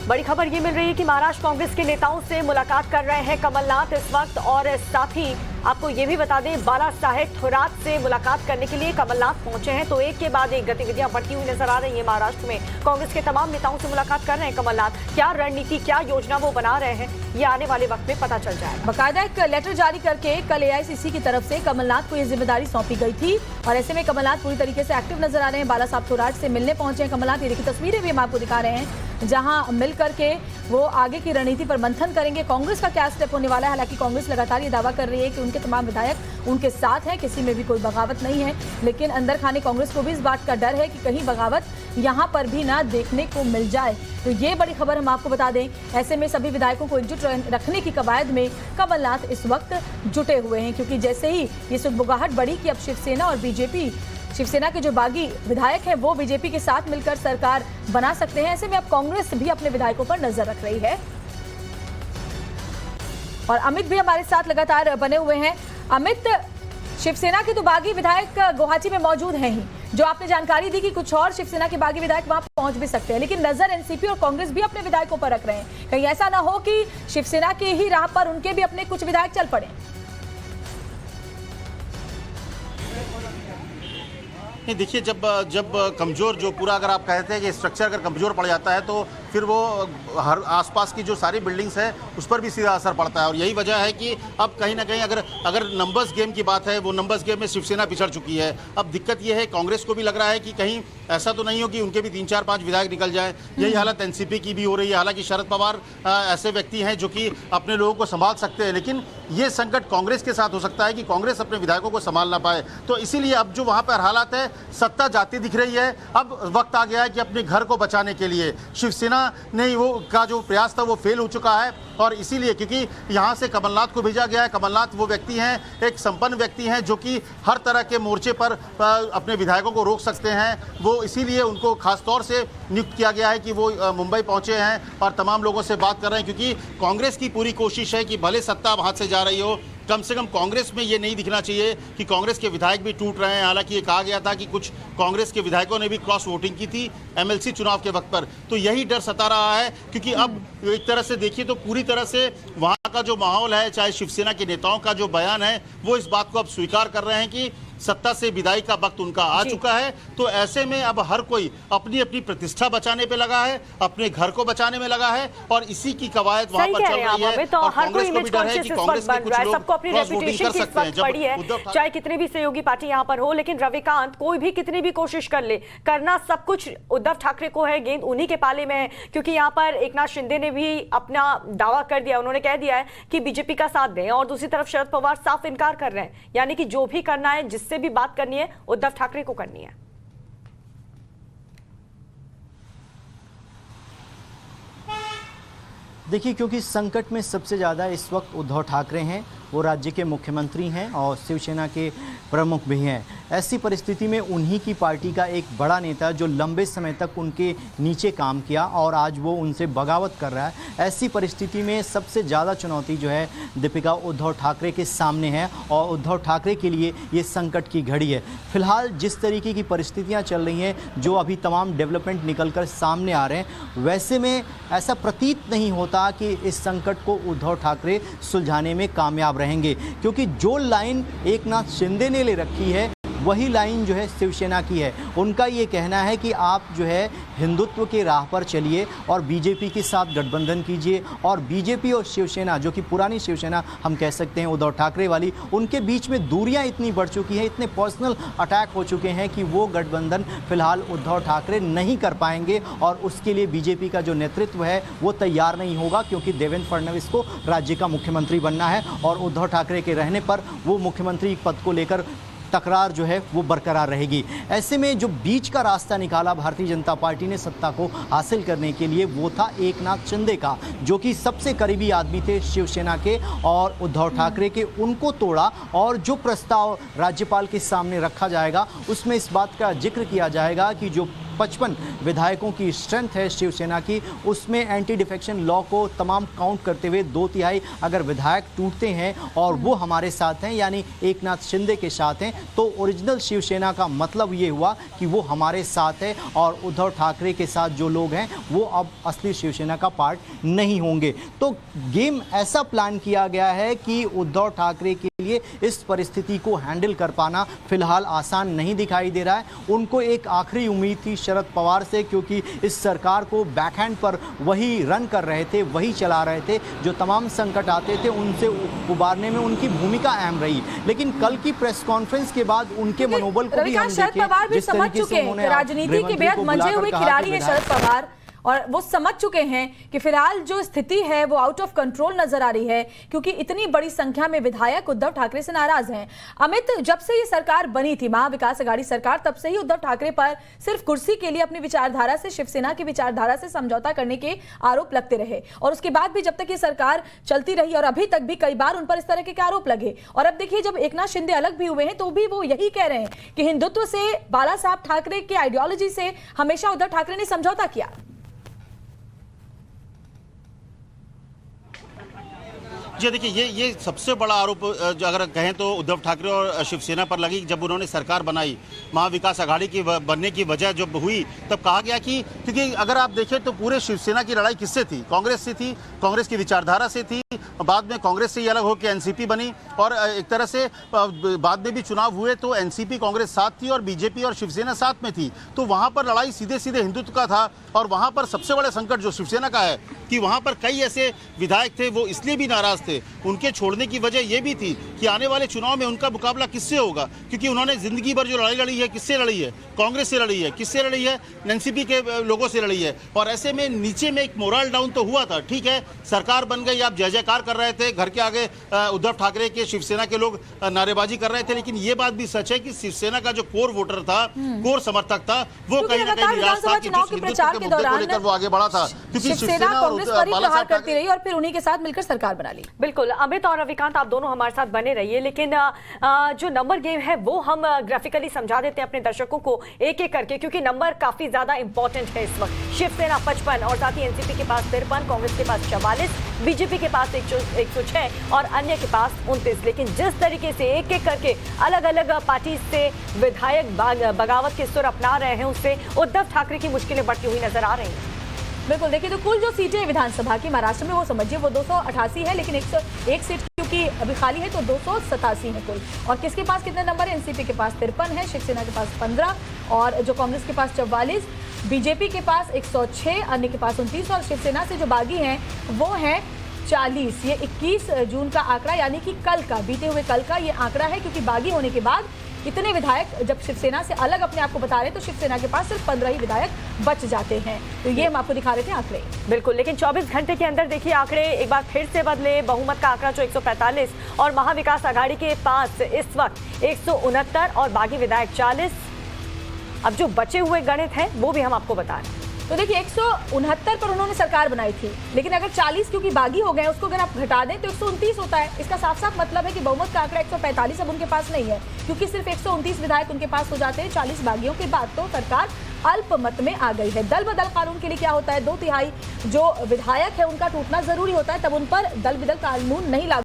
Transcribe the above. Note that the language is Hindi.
बड़ी खबर ये मिल रही है कि महाराष्ट्र कांग्रेस के नेताओं से मुलाकात कर रहे हैं कमलनाथ इस वक्त, और साथ ही आपको ये भी बता दें बालासाहेब थोरात से मुलाकात करने के लिए कमलनाथ पहुंचे हैं। तो एक के बाद एक गतिविधियां बढ़ती हुई नजर आ रही है। महाराष्ट्र में कांग्रेस के तमाम नेताओं से मुलाकात कर रहे हैं कमलनाथ। क्या रणनीति, क्या योजना वो बना रहे हैं, ये आने वाले वक्त में पता चल जाएगा। बाकायदा एक लेटर जारी करके कल एआईसीसी की तरफ से कमलनाथ को ये जिम्मेदारी सौंपी गई थी, और ऐसे में कमलनाथ पूरी तरीके से एक्टिव नजर आ रहे हैं। बालासाहेब थोराट से मिलने पहुंचे हैं कमलनाथ। ये देखिए तस्वीरें भी हम आपको दिखा रहे हैं, जहां मिल करके वो आगे की रणनीति पर मंथन करेंगे। कांग्रेस का क्या स्टेप होने वाला है। हालांकि कांग्रेस लगातार ये दावा कर रही है कि उनके तमाम विधायक उनके साथ हैं, किसी में भी कोई बगावत नहीं है, लेकिन अंदर खाने कांग्रेस को भी इस बात का डर है कि कहीं बगावत यहां पर भी ना देखने को मिल जाए। तो ये बड़ी खबर हम आपको बता दें। ऐसे में सभी विधायकों को एकजुट रखने की कवायद में कमलनाथ इस वक्त जुटे हुए हैं, क्योंकि जैसे ही ये सुगबुगाहट बढ़ी कि अब शिवसेना और बीजेपी, शिवसेना के जो बागी विधायक हैं वो बीजेपी के साथ मिलकर सरकार बना सकते हैं, ऐसे में अब कांग्रेस भी अपने विधायकों पर नजर रख रही है। और अमित भी हमारे साथ लगातार बने हुए हैं। अमित, शिवसेना के तो बागी विधायक गुवाहाटी में मौजूद हैं ही, जो आपने जानकारी दी कि कुछ और शिवसेना के बागी विधायक वहां पहुंच भी सकते हैं, लेकिन नजर एनसीपी और कांग्रेस भी अपने विधायकों पर रख रहे हैं। कहीं ऐसा ना हो कि शिवसेना के ही राह पर उनके भी अपने कुछ विधायक चल पड़े। नहीं, देखिए जब कमज़ोर जो पूरा, अगर आप कहते हैं कि स्ट्रक्चर अगर कमज़ोर पड़ जाता है तो फिर वो हर आसपास की जो सारी बिल्डिंग्स है उस पर भी सीधा असर पड़ता है। और यही वजह है कि अब कहीं ना कहीं अगर नंबर्स गेम की बात है, वो नंबर्स गेम में शिवसेना पिछड़ चुकी है। अब दिक्कत ये है, कांग्रेस को भी लग रहा है कि कहीं ऐसा तो नहीं हो कि उनके भी 3, 4, 5 विधायक निकल जाएं। यही हालत एनसीपी की भी हो रही है। हालांकि शरद पवार ऐसे व्यक्ति हैं जो कि अपने लोगों को संभाल सकते हैं, लेकिन ये संकट कांग्रेस के साथ हो सकता है कि कांग्रेस अपने विधायकों को संभाल ना पाए। तो इसीलिए अब जो वहाँ पर हालात है, सत्ता जाती दिख रही है। अब वक्त आ गया है कि अपने घर को बचाने के लिए शिवसेना ने वो का जो प्रयास था वो फेल हो चुका है, और इसीलिए क्योंकि यहाँ से कमलनाथ को भेजा गया है। कमलनाथ वो व्यक्ति हैं, एक संपन्न व्यक्ति हैं जो कि हर तरह के मोर्चे पर अपने विधायकों को रोक सकते हैं। वो इसीलिए उनको खास तौर से नियुक्त किया गया है कि वो मुंबई पहुंचे हैं और तमाम लोगों से बात कर रहे हैं, क्योंकि कांग्रेस की पूरी कोशिश है कि भले सत्ता हाथ से जा रही हो, कम से कम कांग्रेस में ये नहीं दिखना चाहिए कि कांग्रेस के विधायक भी टूट रहे हैं। हालांकि ये कहा गया था कि कुछ कांग्रेस के विधायकों ने भी क्रॉस वोटिंग की थी एमएलसी चुनाव के वक्त पर, तो यही डर सता रहा है। क्योंकि अब एक तरह से देखिए तो पूरी तरह से वहाँ का जो माहौल है, चाहे शिवसेना के नेताओं का जो बयान है, वो इस बात को अब स्वीकार कर रहे हैं कि सत्ता से विदाई का वक्त उनका आ चुका है। तो ऐसे में अब हर कोई अपनी अपनी प्रतिष्ठा बचाने पे लगा है, अपने घर को बचाने में लगा है, और इसी की कवायद वहां पर चल रही है। तो और हर कोई कांग्रेस को भी डर है कि कांग्रेस के कुछ लोग सबको अपनी रेपुटेशन की इस वक्त पड़ी है, चाहे कितनी भी सहयोगी पार्टी यहाँ पर हो। लेकिन रविकांत, कोई भी कितनी भी कोशिश कर ले, करना सब कुछ उद्धव ठाकरे को है, गेंद उन्हीं के पाले में है। क्योंकि यहाँ पर एकनाथ शिंदे ने भी अपना दावा कर दिया, उन्होंने कह दिया है कि बीजेपी का साथ दें, और दूसरी तरफ शरद पवार साफ इनकार कर रहे हैं, यानी कि जो भी करना है, जिससे भी बात करनी है, उद्धव ठाकरे को करनी है। देखिए, क्योंकि संकट में सबसे ज़्यादा इस वक्त उद्धव ठाकरे हैं, वो राज्य के मुख्यमंत्री हैं और शिवसेना के प्रमुख भी हैं। ऐसी परिस्थिति में उन्हीं की पार्टी का एक बड़ा नेता जो लंबे समय तक उनके नीचे काम किया और आज वो उनसे बगावत कर रहा है, ऐसी परिस्थिति में सबसे ज़्यादा चुनौती जो है दीपिका उद्धव ठाकरे के सामने है, और उद्धव ठाकरे के लिए ये संकट की घड़ी है। फिलहाल जिस तरीके की परिस्थितियाँ चल रही हैं, जो अभी तमाम डेवलपमेंट निकल कर सामने आ रहे हैं, वैसे में ऐसा प्रतीत नहीं होता कि इस संकट को उद्धव ठाकरे सुलझाने में कामयाब रहेंगे, क्योंकि जो लाइन एकनाथ शिंदे ने ले रखी है वही लाइन जो है शिवसेना की है। उनका ये कहना है कि आप जो है हिंदुत्व के राह पर चलिए और बीजेपी के साथ गठबंधन कीजिए, और बीजेपी और शिवसेना, जो कि पुरानी शिवसेना हम कह सकते हैं उद्धव ठाकरे वाली, उनके बीच में दूरियां इतनी बढ़ चुकी हैं, इतने पर्सनल अटैक हो चुके हैं कि वो गठबंधन फिलहाल उद्धव ठाकरे नहीं कर पाएंगे, और उसके लिए बीजेपी का जो नेतृत्व है वो तैयार नहीं होगा, क्योंकि देवेंद्र फडणवीस को राज्य का मुख्यमंत्री बनना है और उद्धव ठाकरे के रहने पर वो मुख्यमंत्री पद को लेकर तकरार जो है वो बरकरार रहेगी। ऐसे में जो बीच का रास्ता निकाला भारतीय जनता पार्टी ने सत्ता को हासिल करने के लिए, वो था एकनाथ शिंदे का, जो कि सबसे करीबी आदमी थे शिवसेना के और उद्धव ठाकरे के। उनको तोड़ा, और जो प्रस्ताव राज्यपाल के सामने रखा जाएगा उसमें इस बात का जिक्र किया जाएगा कि जो 55 विधायकों की स्ट्रेंथ है शिवसेना की, उसमें एंटी डिफेक्शन लॉ को तमाम काउंट करते हुए 2/3 अगर विधायक टूटते हैं और वो हमारे साथ हैं यानी एकनाथ शिंदे के साथ हैं, तो ओरिजिनल शिवसेना का मतलब ये हुआ कि वो हमारे साथ है और उद्धव ठाकरे के साथ जो लोग हैं वो अब असली शिवसेना का पार्ट नहीं होंगे। तो गेम ऐसा प्लान किया गया है कि उद्धव ठाकरे के लिए इस परिस्थिति को हैंडल कर पाना फिलहाल आसान नहीं दिखाई दे रहा है। उनको एक आखिरी उम्मीद थी शरद पवार से, क्योंकि इस सरकार को बैकहैंड पर वही रन कर रहे थे, वही चला रहे थे, जो तमाम संकट आते थे उनसे उबारने में उनकी भूमिका अहम रही। लेकिन कल की प्रेस कॉन्फ्रेंस के बाद उनके मनोबल को भी हम देखें, जिस तरीके से उन्होंने राजनीति के बेहद मंजे हुए खिलाड़ी हैं शरद पवार, और वो समझ चुके हैं कि फिलहाल जो स्थिति है वो आउट ऑफ कंट्रोल नजर आ रही है, क्योंकि इतनी बड़ी संख्या में विधायक उद्धव ठाकरे से नाराज हैं। अमित, जब से ये सरकार बनी थी महाविकास आघाड़ी सरकार, तब से ही उद्धव ठाकरे पर सिर्फ कुर्सी के लिए अपनी विचारधारा से, शिवसेना की विचारधारा से समझौता करने के आरोप लगते रहे, और उसके बाद भी जब तक ये सरकार चलती रही और अभी तक भी कई बार उन पर इस तरह के आरोप लगे। और अब देखिए, जब एकनाथ शिंदे अलग भी हुए हैं तो भी वो यही कह रहे हैं कि हिंदुत्व से, बाला साहब ठाकरे के आइडियोलॉजी से हमेशा उद्धव ठाकरे ने समझौता किया। जी देखिए, ये सबसे बड़ा आरोप जो अगर कहें तो उद्धव ठाकरे और शिवसेना पर लगी। जब उन्होंने सरकार बनाई, महाविकास आघाड़ी की बनने की वजह जब हुई, तब कहा गया कि क्योंकि अगर आप देखें तो पूरे शिवसेना की लड़ाई किससे थी? कांग्रेस से थी, कांग्रेस की विचारधारा से थी। बाद में कांग्रेस से ही अलग होकर एनसीपी बनी, और एक तरह से बाद में भी चुनाव हुए तो एनसीपी कांग्रेस साथ थी और बीजेपी और शिवसेना साथ में थी। तो वहाँ पर लड़ाई सीधे सीधे हिंदुत्व का था। और वहाँ पर सबसे बड़ा संकट जो शिवसेना का है कि वहाँ पर कई ऐसे विधायक थे, वो इसलिए भी नाराज थे, उनके छोड़ने की वजह यह भी थी कि आने वाले चुनाव में उनका मुकाबला किससे होगा, क्योंकि उन्होंने जिंदगी भर जो लड़ाई लड़ी है, किससे लड़ी है? कांग्रेस से लड़ी है। किससे लड़ी है? एनसीपी के लोगों से लड़ी है। और ऐसे में नीचे में एक मोरल डाउन तो हुआ था। ठीक है, सरकार बन गई, आप जय जयकार कर रहे थे, घर के आगे उद्धव ठाकरे के शिवसेना के लोग नारेबाजी कर रहे थे, लेकिन ये बात भी सच है कि शिवसेना का जो कोर वोटर था, कोर समर्थक था, वो कहीं ना कहीं निराश था कि जिस हिंदुत्व के मुद्दे को लेकर वो आगे बढ़ा था, क्योंकि शिवसेना कांग्रेस पर ही प्रहार करती रही और फिर उन्हीं के साथ मिलकर सरकार बना ली। बिल्कुल, अमित और रविकांत, आप दोनों हमारे साथ बने रहिए, लेकिन जो नंबर गेम है वो हम ग्राफिकली समझा देते हैं अपने दर्शकों को एक एक करके, क्योंकि नंबर काफी ज्यादा इंपॉर्टेंट है इस वक्त। शिवसेना 55 और साथ ही एनसीपी के पास 53, कांग्रेस के पास 44, बीजेपी के पास 106 और अन्य के पास 29। लेकिन जिस तरीके से एक एक करके अलग अलग पार्टी से विधायक बगावत के सुर अपना रहे हैं, उससे उद्धव ठाकरे की मुश्किलें बढ़ती हुई नजर आ रही हैं। बिल्कुल, देखिए तो कुल जो सीटें विधानसभा की महाराष्ट्र में वो समझिए वो 288 है, लेकिन 101 सीट क्योंकि अभी खाली है तो 287 है कुल। और किसके पास कितने नंबर है? एनसीपी के पास 53 है, शिवसेना के पास 15 और जो कांग्रेस के पास 44, बीजेपी के पास 106, अन्य के पास 29 और शिवसेना से जो बागी हैं वो हैं 40। ये 21 जून का आंकड़ा, यानी कि कल का, बीते हुए कल का ये आंकड़ा है, क्योंकि बागी होने के बाद इतने विधायक जब शिवसेना से अलग अपने आप को बता रहे हैं तो शिवसेना के पास सिर्फ 15 ही विधायक बच जाते हैं। तो ये हम आपको दिखा रहे थे आंकड़े। बिल्कुल, लेकिन 24 घंटे के अंदर देखिए आंकड़े एक बार फिर से बदले। बहुमत का आंकड़ा जो 145 और महाविकास आघाड़ी के पास इस वक्त 169 और बागी विधायक 40। अब जो बचे हुए गणित हैं वो भी हम आपको बता रहे हैं। तो देखिए 169 पर उन्होंने सरकार बनाई थी, लेकिन अगर 40 क्योंकि बागी हो गए उसको अगर आप घटा दें तो 129 होता है। इसका साफ साफ मतलब है कि बहुमत का आंकड़ा 145 अब उनके पास नहीं है, क्योंकि सिर्फ 129 विधायक उनके पास हो जाते हैं 40 बागियों के बाद। तो सरकार अल्पमत में आ गई है। दल बदल कानून के लिए क्या होता है, 2/3 जो विधायक है उनका टूटना जरूरी होता है, तब उन पर दल बदल कानून नहीं लागू